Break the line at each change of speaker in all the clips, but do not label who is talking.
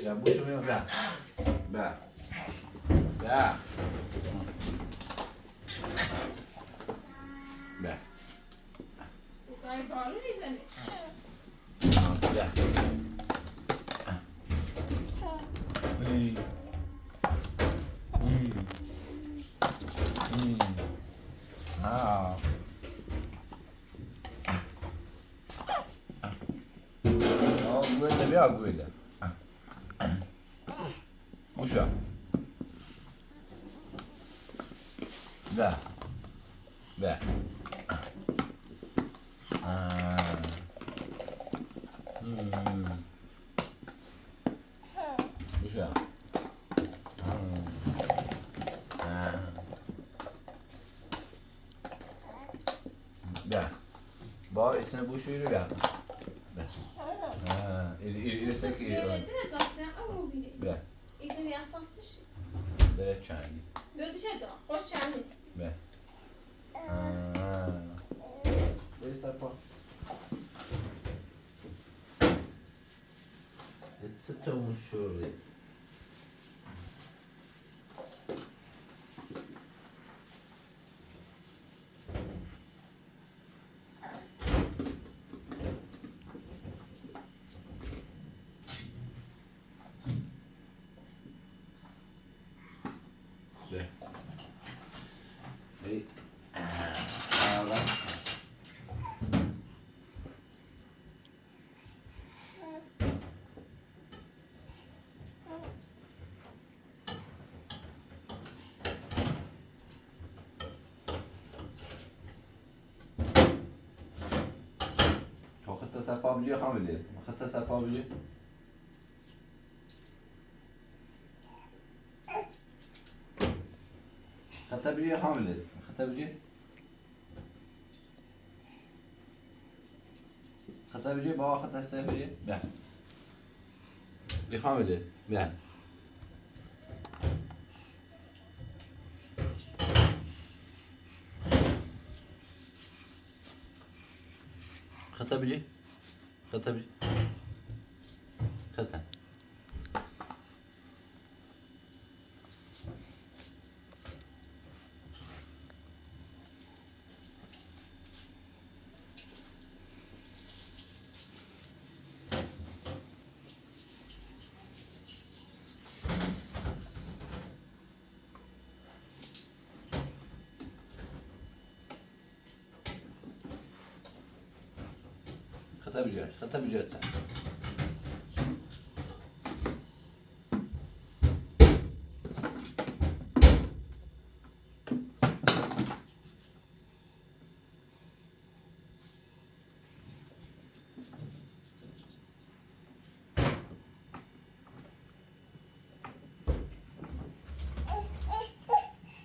Ja, bouge bien, là. Là. Là. Là. Là. Oui. Ah. Oh, guarda, via, guarda. Bouge. Là. Là. Ah. Bouge. Ah. Là. Bon, içine bu şuuru ver. Ha, irse ki
Devlette zaten ama biri.
ver.
İleri yatsatış.
Direkt çayı.
Böyle dışarıda. Hoş geldiniz.
Ver. Ha. Neyse pa. Sıtılmış şöyle. Ver. Hey. Ağla. خطة سپابلی خامله. خطة سپابلی. خطة بلی خامله. خطة بلی. خطة بلی با خطة سپابلی. بله. بلی خامله. بله. خطة بلی. خطة بلی. خطة. خطة بلی. خطة بلی اتسا.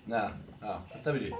نه خطة بلی.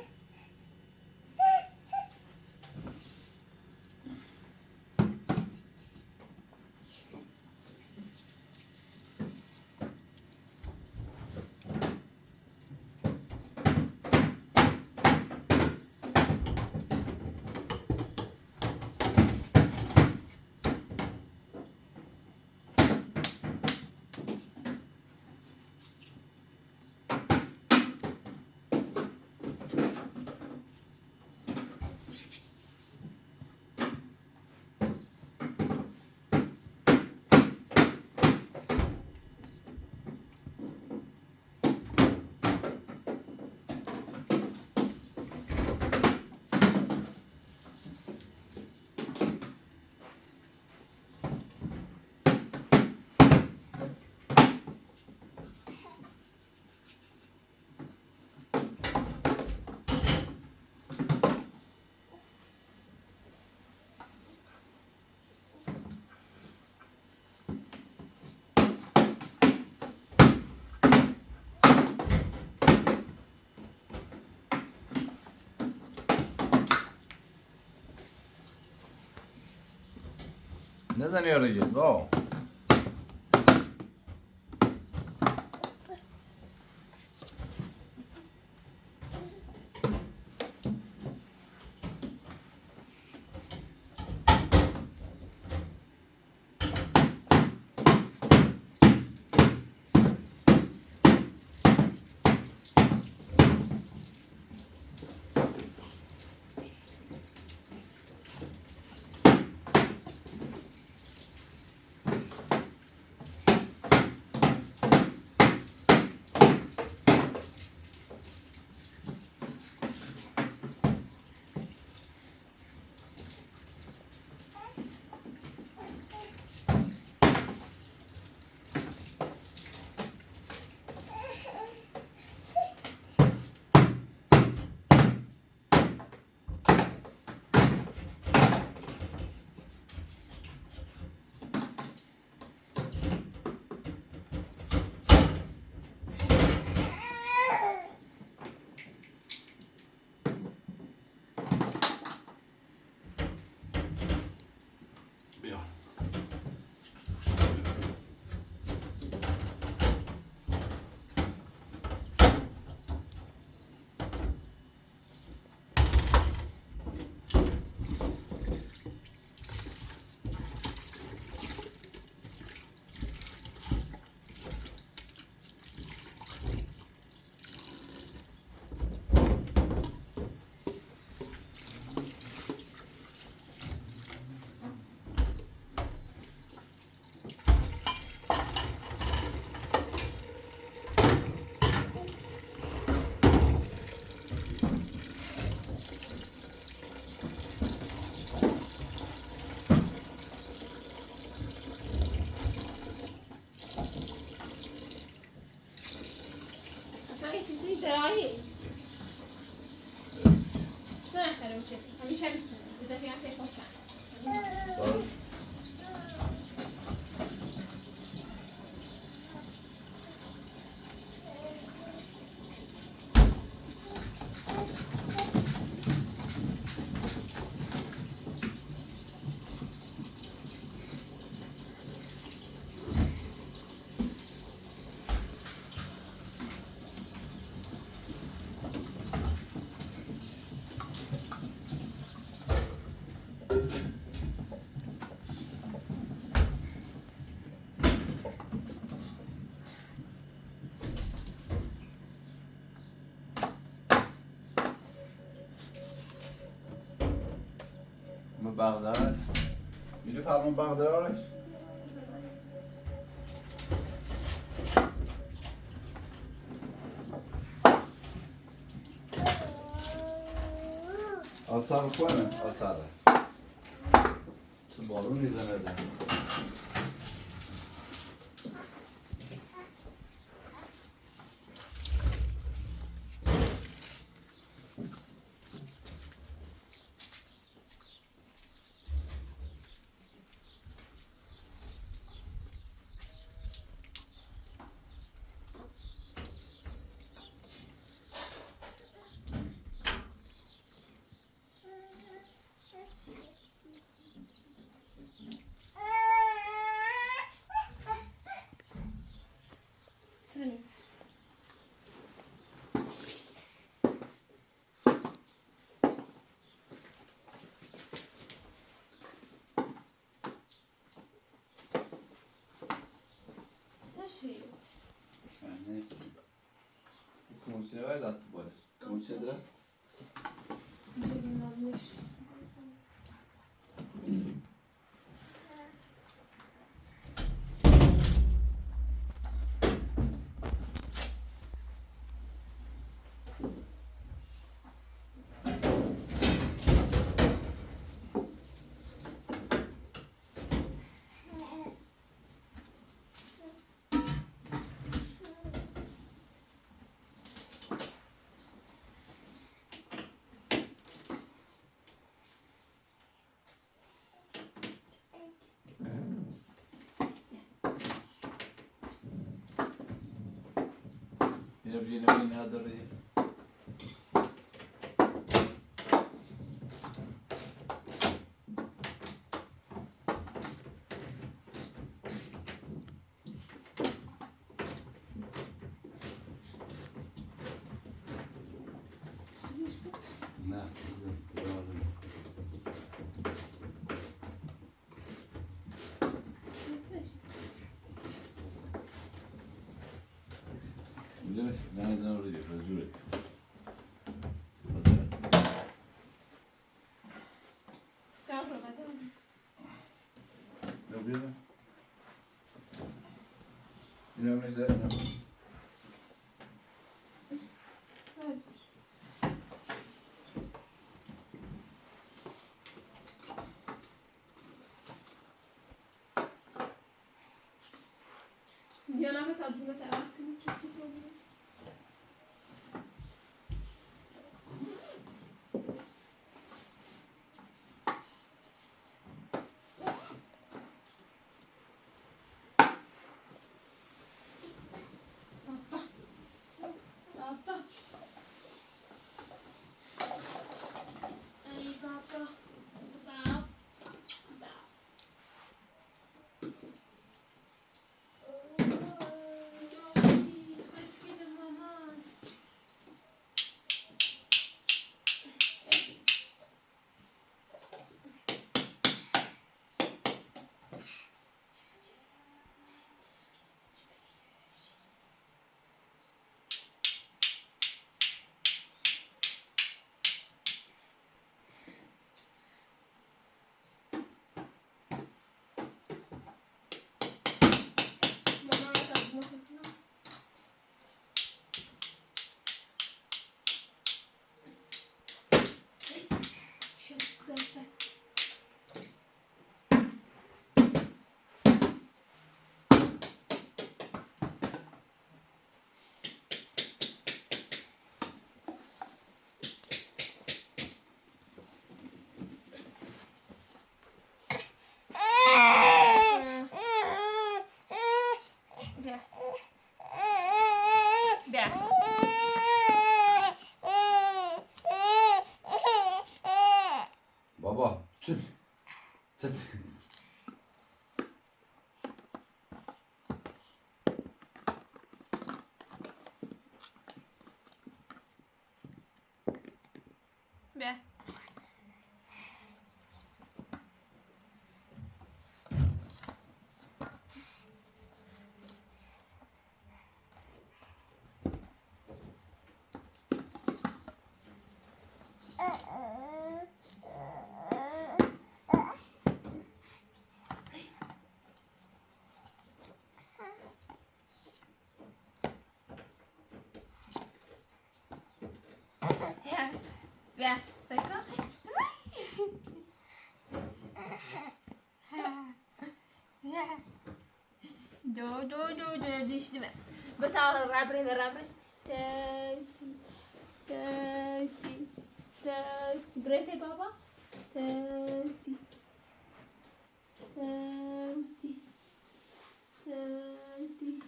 Ne zannediyorsun? O.
چیزی درایی سنة خروجي همیشه بتسنة إذا في عندك خوشان
باز بغداد میری فرمان بغدادش آتار کنه آتاره بارون میزنه ده
تاني ساشي
نفسي كومونسي وايد عطبالي كومونسي ده
نجيب المعلش
يا بينا وين هذا الريح نعم ليش؟ لأن أنا أريد رجولك.
كهرباء مثلا
لو بينا. هنا مثلا.
ديانا بتعزمة أرسل شو سفرة
Çıt. Çıt.
Be. Be. Sakın. دو ديش دم بس على الرابري تاتي تاتي تاتي بريتي بابا تاتي تاتي تاتي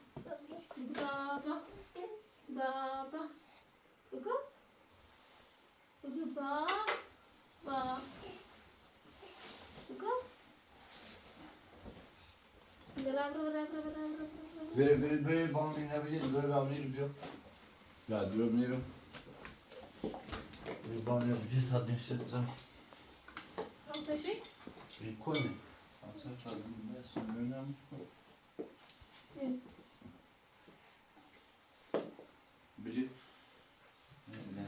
بابا بابا وقو وقو بابا وقو
Böyle bana dinleyebiliriz. Böyle ben biliyorum. Ya diyorum. Bir bana yapacağız. Hadi hissedeceğim.
Altta şey?
Bir koy mu? Aslında tadım resmen önemli koy.
Evet.
Bıcık. Ne?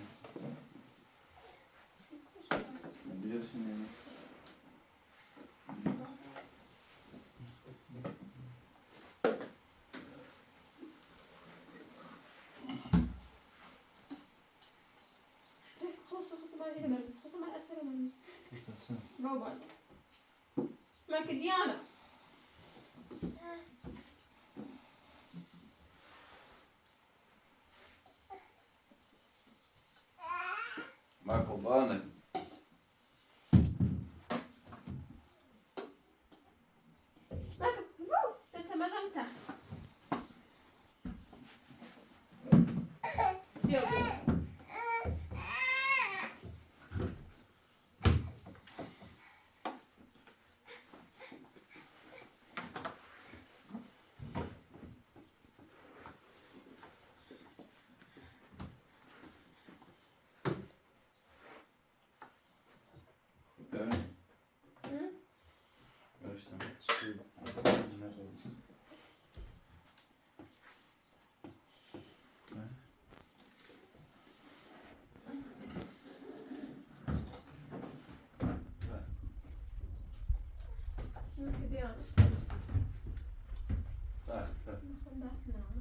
Bilirsin yani.
خص ما لي مرس خص ما أسرع مني
Tutasın.
جاوب ما كديانة
Marco Bane.
ما كب استلت ما زمتها يلا
Evet.
Hı?
Baştan çıkıyor. Nerede oldu?
ما كديانة
Tak.
خلصنا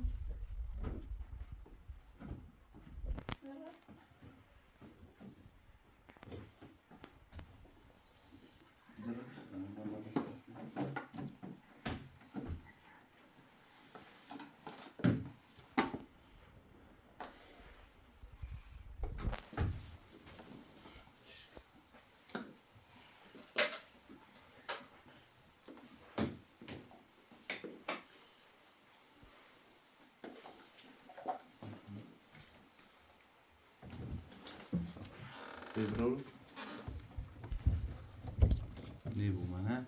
Bror. Ne bu bana?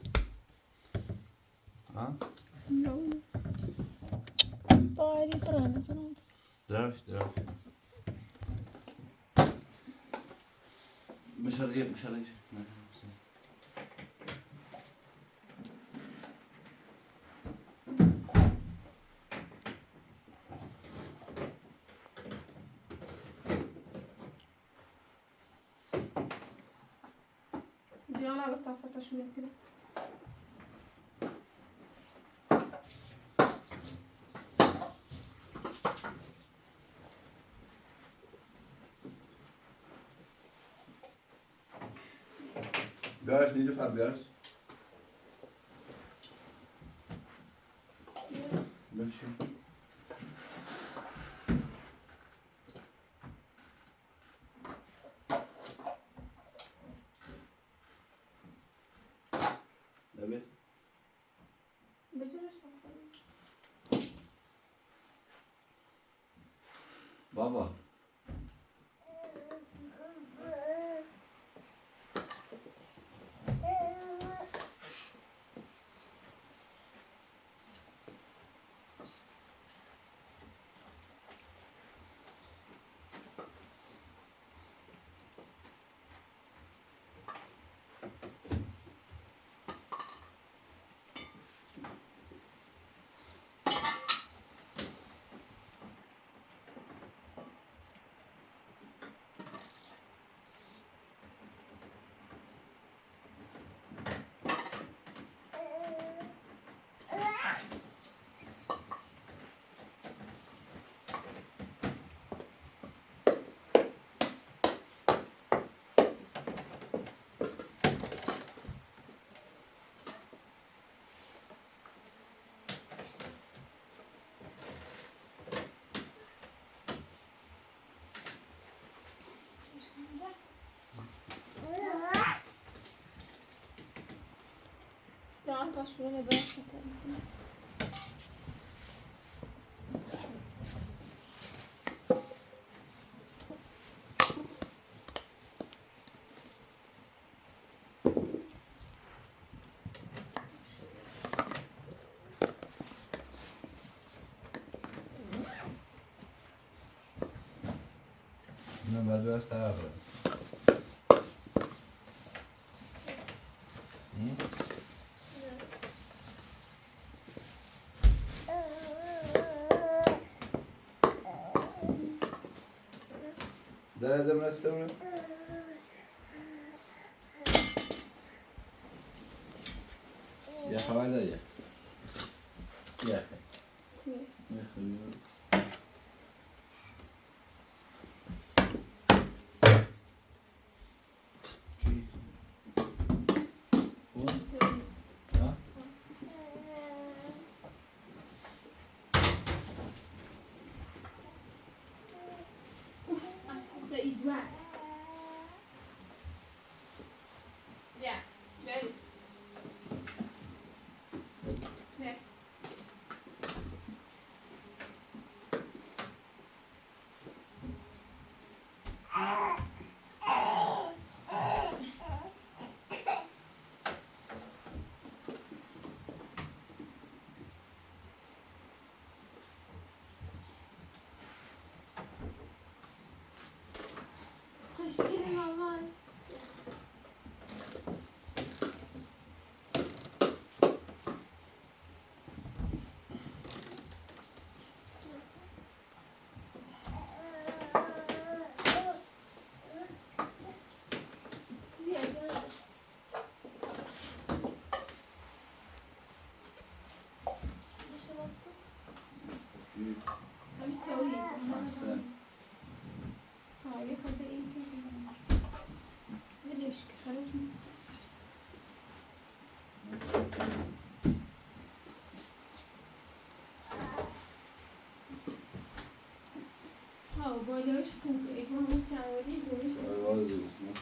Ha?
Bari paranı sana oldu.
Drav. Dışarıya.
ديانا بس تعصبت شوية كده
Biraz Nilüfer biraz. Başım. Evet.
بجرش
Baba.
تا شروع لباس کنم.
نه بعد بر سر داره دم رسته اونه یه خبر داری یه خیلی خوشگلی مامان. بالایش خوبه اگه همون شواری دومش آوازی بود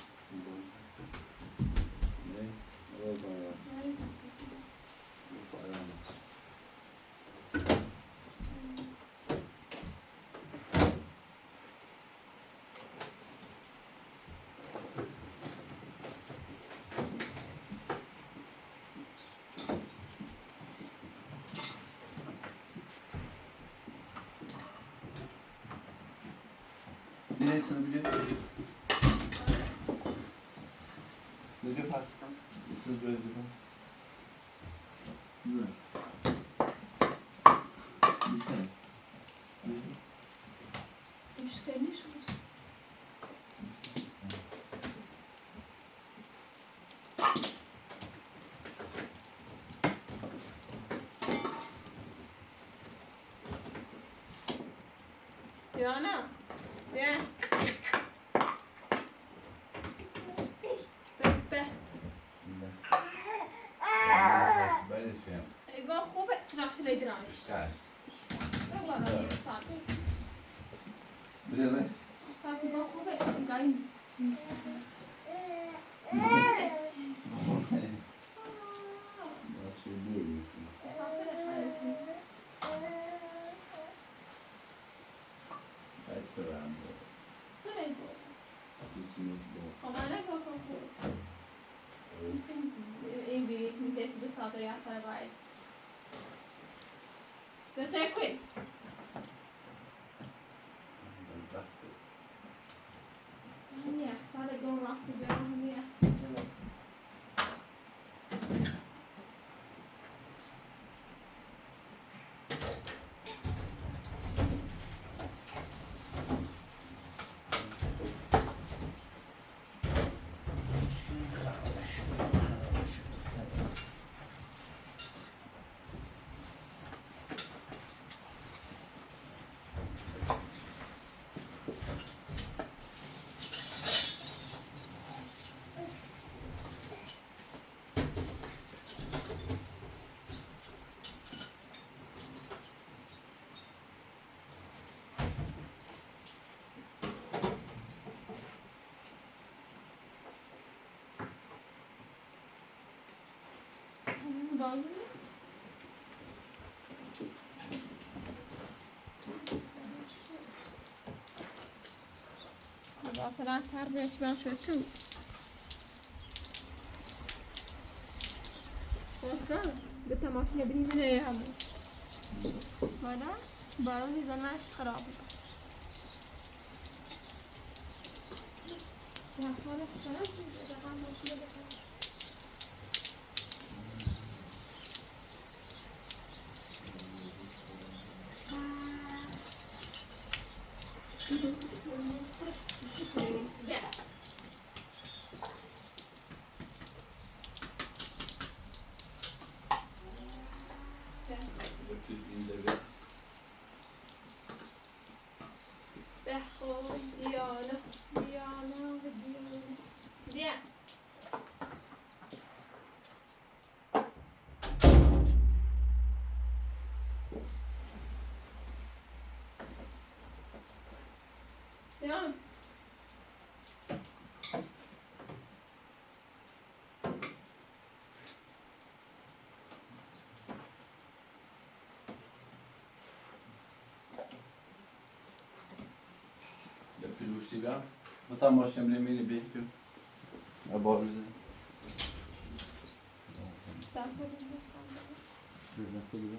نه Nesini biliyor? Ne diyor fark? Siz böyle diyor. Güzel. Müşteri.
Müşteri ne şu? Diana. Bien. ايوه خوبه قجاك شري درامش
Guys.
والله انا صار
Biliyor
صار تبغى خوبه قايم تاكل هني صار جو راسك جو هني باز مثلا تربیت من شد تو اصلا به تماشین بریزه همون بالا بارون زنش خراب یا خاله خراب شد رقم ماشین بکنم بخوای دیانا دیانا دیا دیا
پیروشتی بیا بطم باشیم میری بی کن یا بار میزنی بردن خودی بیا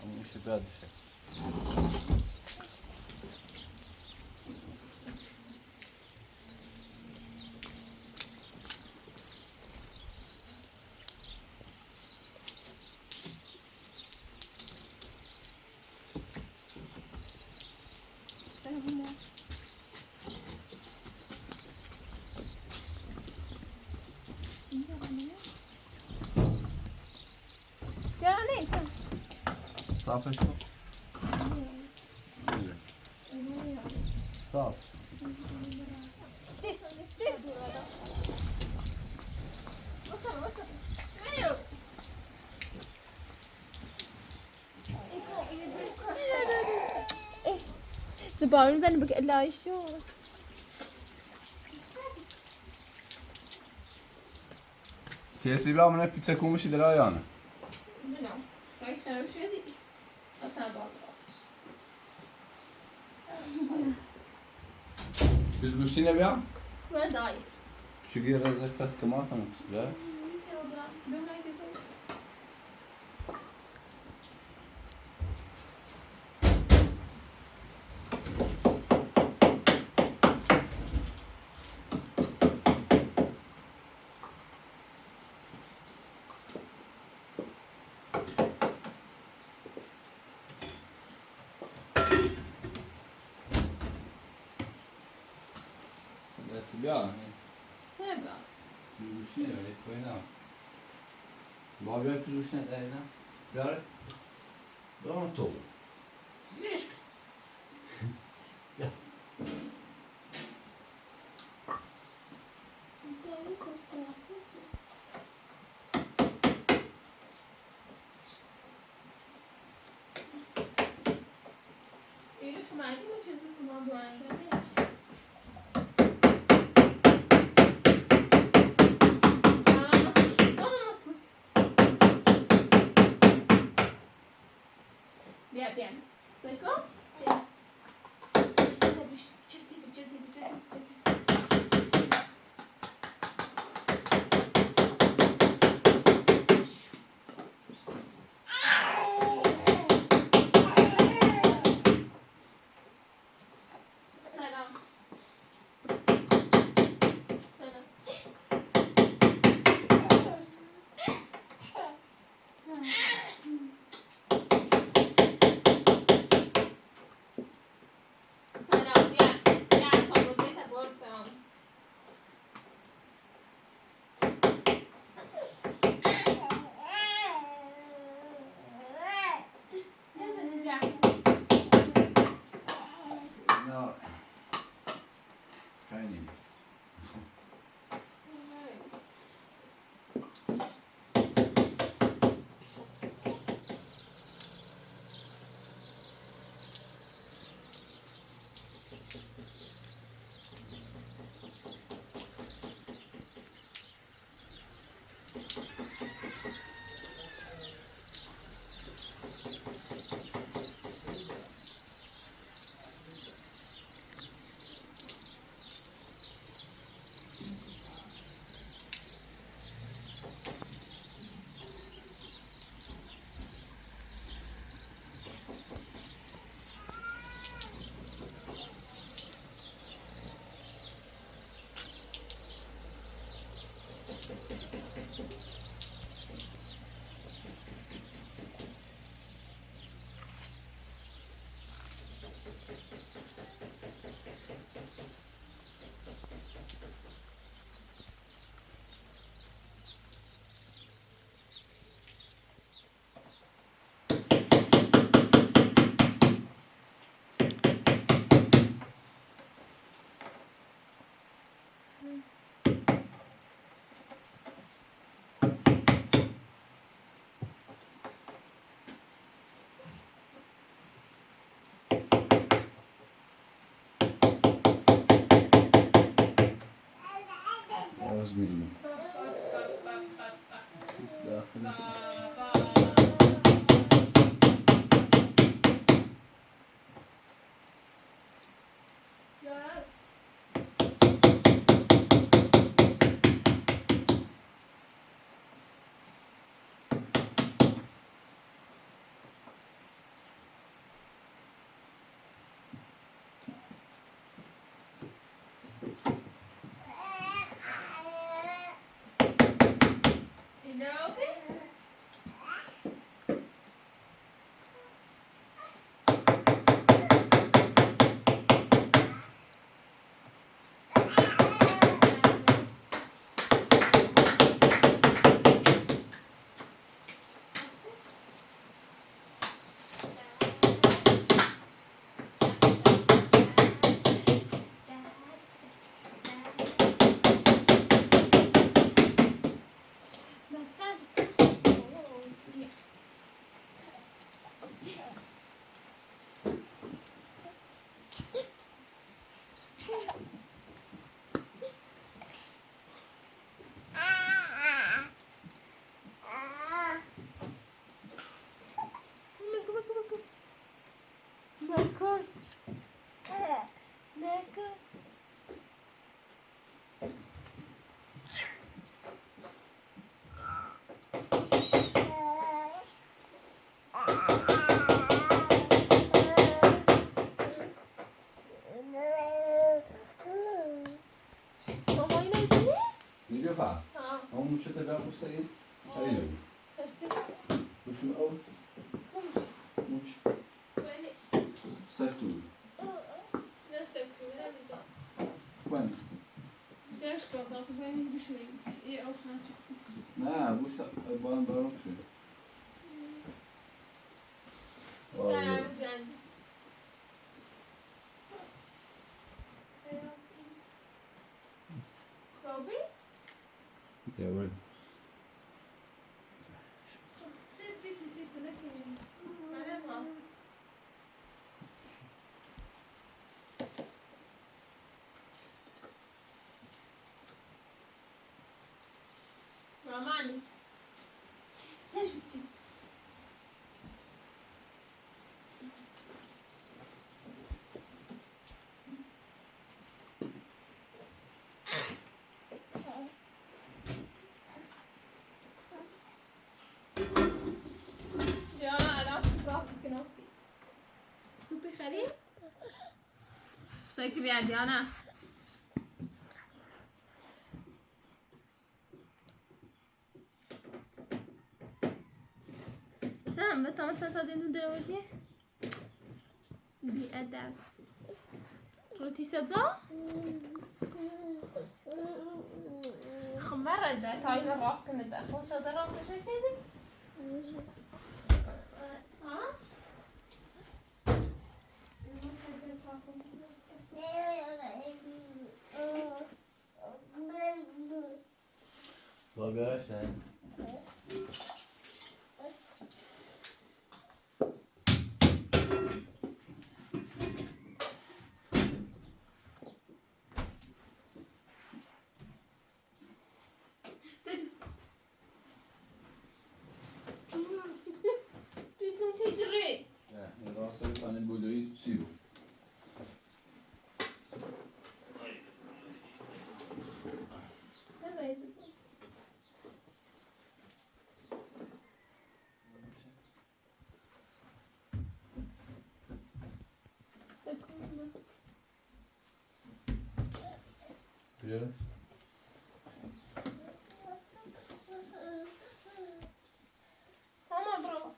Ama işte biraz düşecek. Safra şu. Saf.
زبارون زنی بك إلا يشو
Tesi bile amına pizza kumuşu dela yani.
نه رای خراب شدی تا بعد راستش
Biz guşti ne bia?
من دای
Küçük yerde kas kama tamam ya. Ya
سبا
guşti ne öyle koyna. Babi hep guşti ne derdi? Yar. Doğru tolu. Leş. Ya.
ایرو خمردی ما چیزی که ما بوانگه بیا بیا سکو بیا چسی سلام سلام
نيلوفر هم مش تبعوا سعيد ايوه وشو اول مش سكتوا وين
ليش كنت أصلا بيني بشوي إيه أو خانة الصفر
لا بوش بان بارك شو والله يا ولد
ماماني ليش بتسيب؟ ديانا أنا عشت براسي كنوسيت سوبي خليل سايكي بيا ديانا سام متى مثلا تادين دلوقتي بأدب روتي سبزة خمرة ده تايل الراس كنا ده خوش هذا الراس شيء كذي ها
بابا شايف
تجري
راسك عن البلوي سيبه
هذا يزيد
يلا
ماما برافو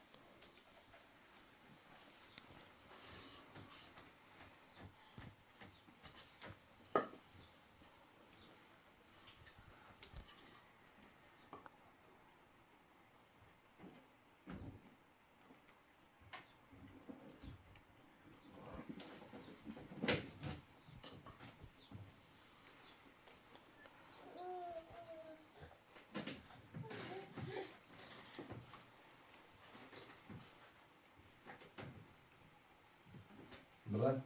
برا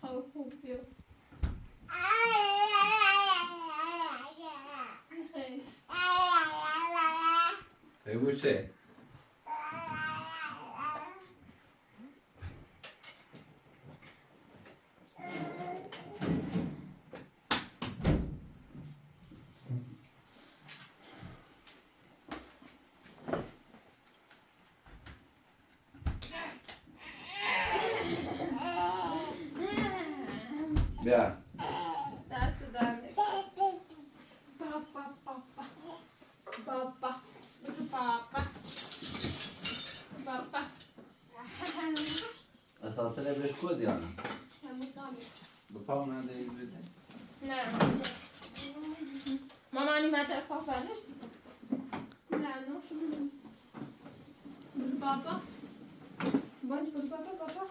خوف يو
بگو چه؟ بیا
دست در بابا بابا بابا بابا بابا
اساسا لبش کد یا نه؟ بپا اونم دیگه بده
نه ماما نیمت اصافه نشد نه نشد بابا باید بود بابا بابا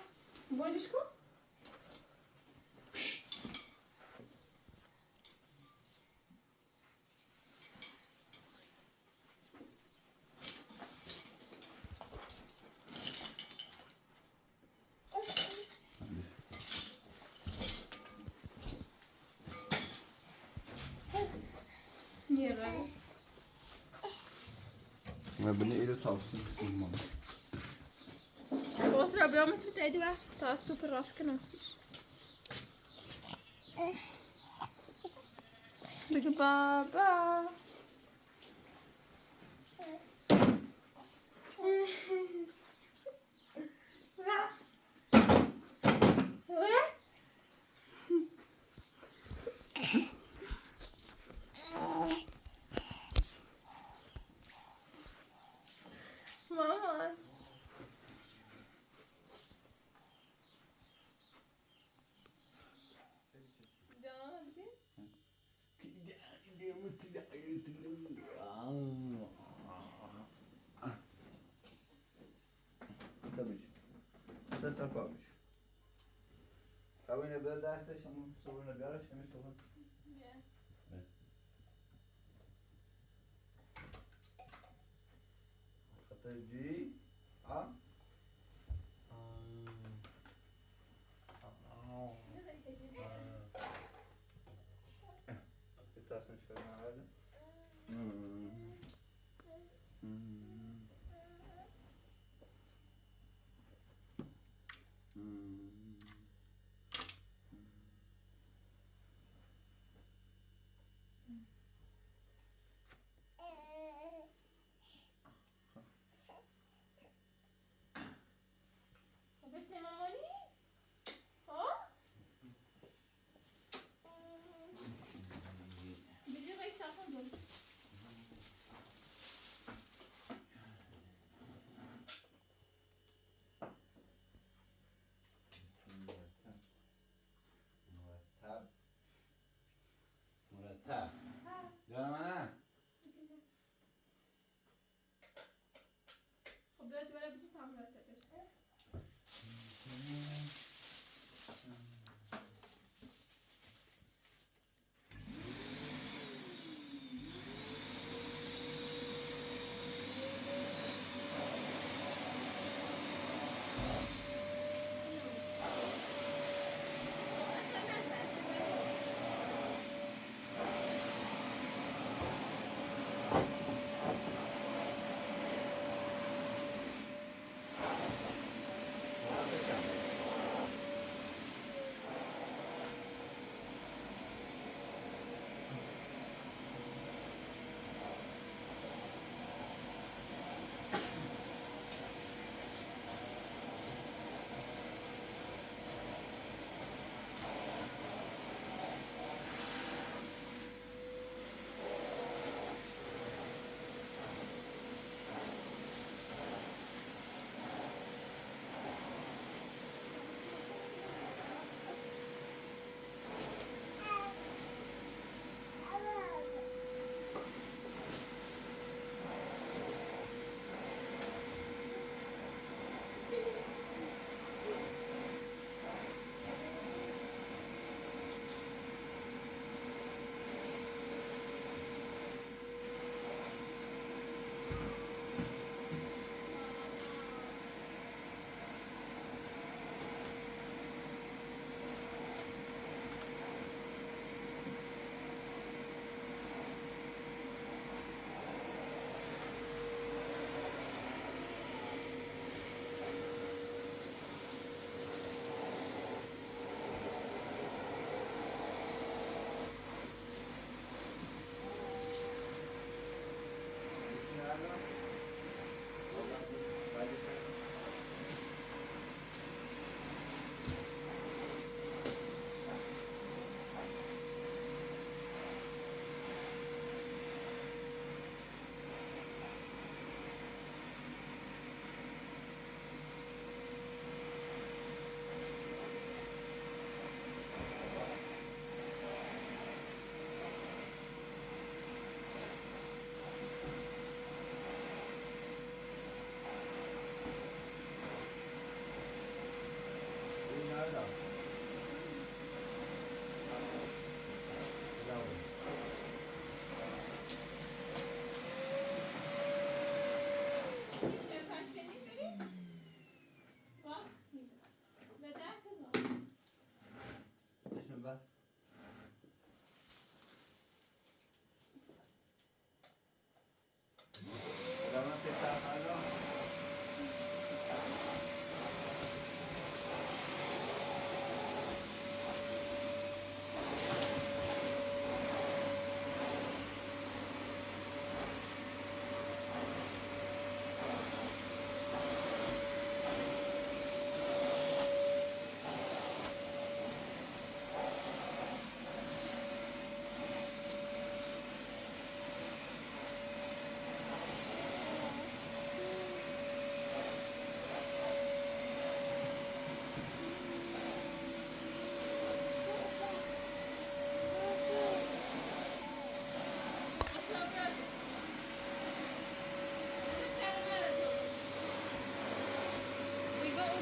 بایدش کن Niye
ما بني إلو توصيل ماما
Posso abrir uma tritaide lá? Tá super lasca, não sei. Big Baba. Mama.
دست نپا بشه خب اینه بیاد درسش همون صبحونه بیارش همین صبحونه خطر جی Tasını çıkarmaya verdim.
Bitte Mamani? Ha? Bizi recht davon durch.
مرتب جان منه
خب بیاد دوباره بچه تمرینات بشه.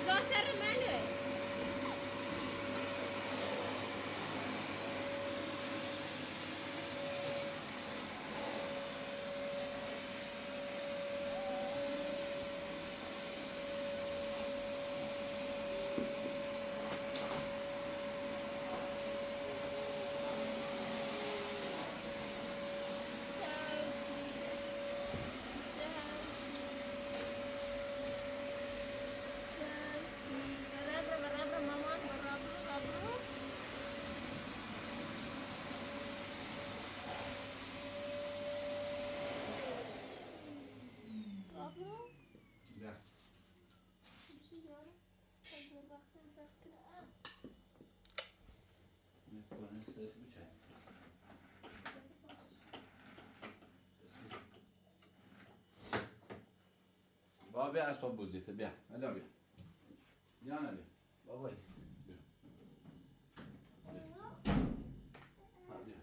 زاتر منه.
بابا بیا اسباب بزرگه بیا الا بیا بیا بیا بابا بیا بیا بیا بیا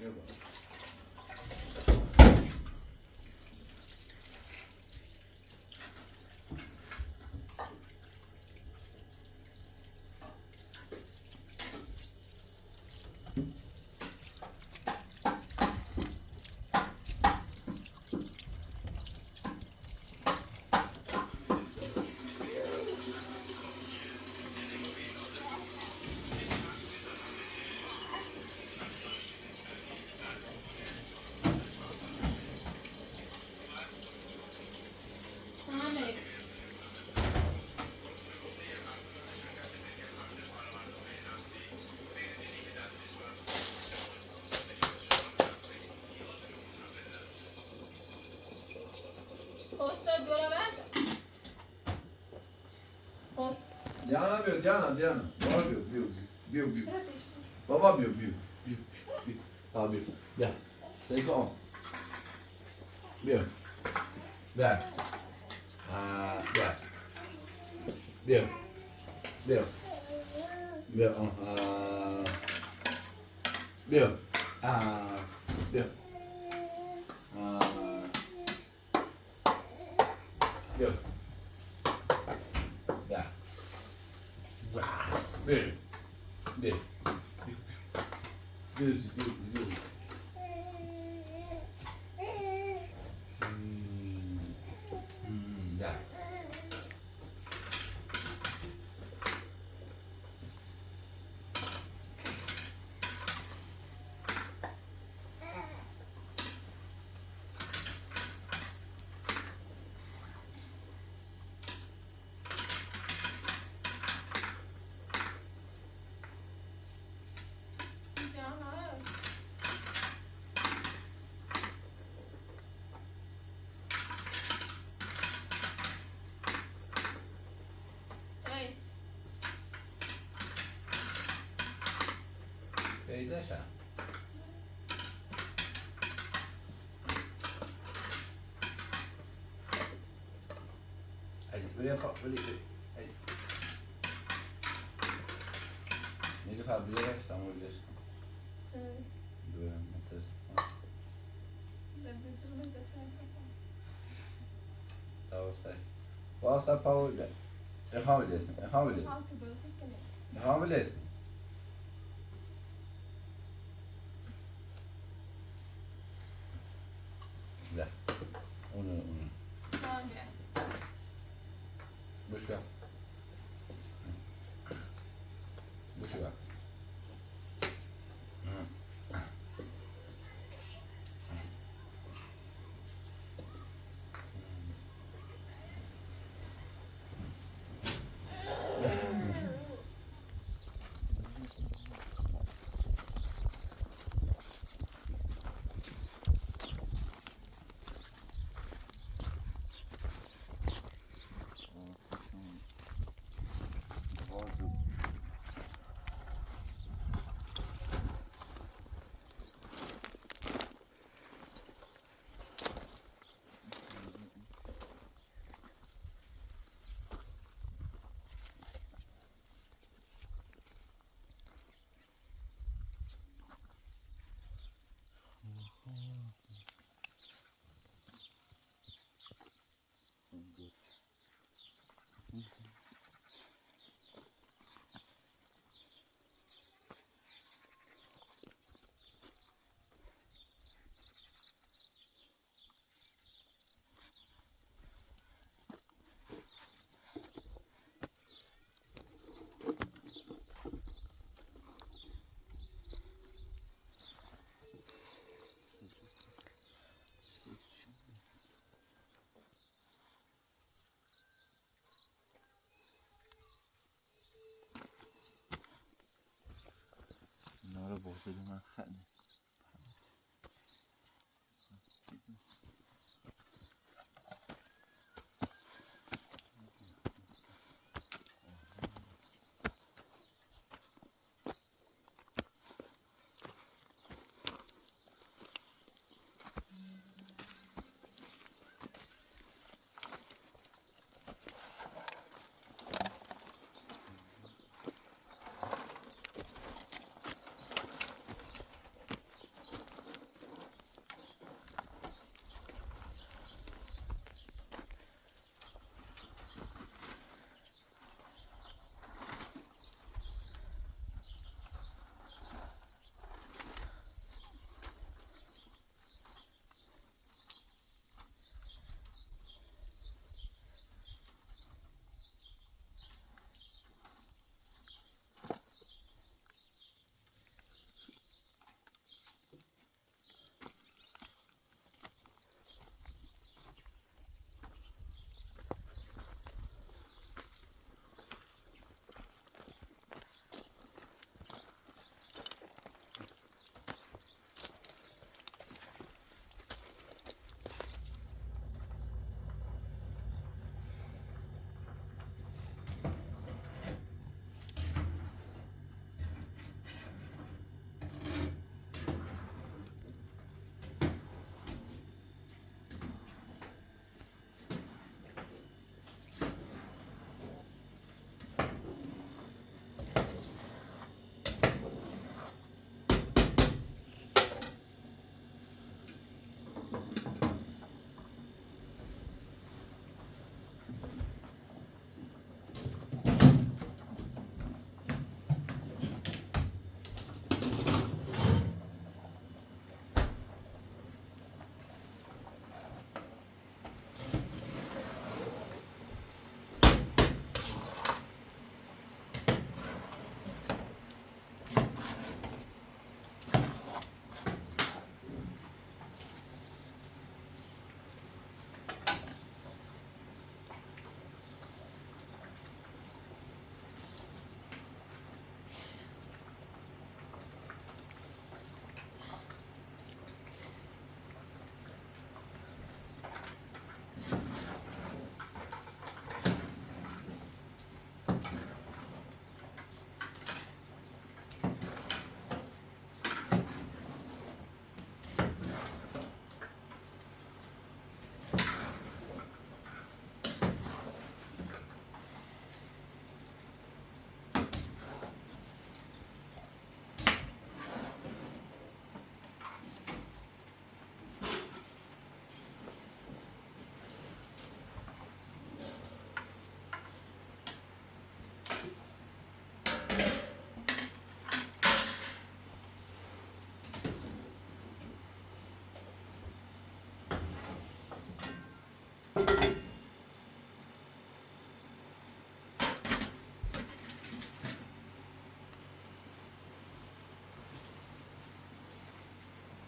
بابا Diana bio, Diana. Baba bio. Baba bio. Baba bio. Bia. Sei com. Bia. Bia. Bia. Bia. Bia. Bia. Bia. Bia. Bia. Dạ. Đi. Đi. Đi. Dạ. Teyze sen. Hadi böyle yap, böyle. Hadi. Ne kadar bilerek sen olabilirsin. Böyle metres. Tamam sen. Varsa Paul. Hamile. Hamile. Là. Onu. Boş ver. Boş ver. برای بازده من خیلی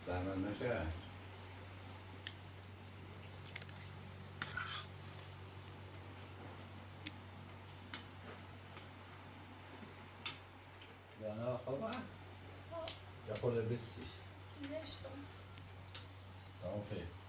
زحمت نشه. جانا خوبه؟ یا خود بسیش؟
نشتم
تمام خیر.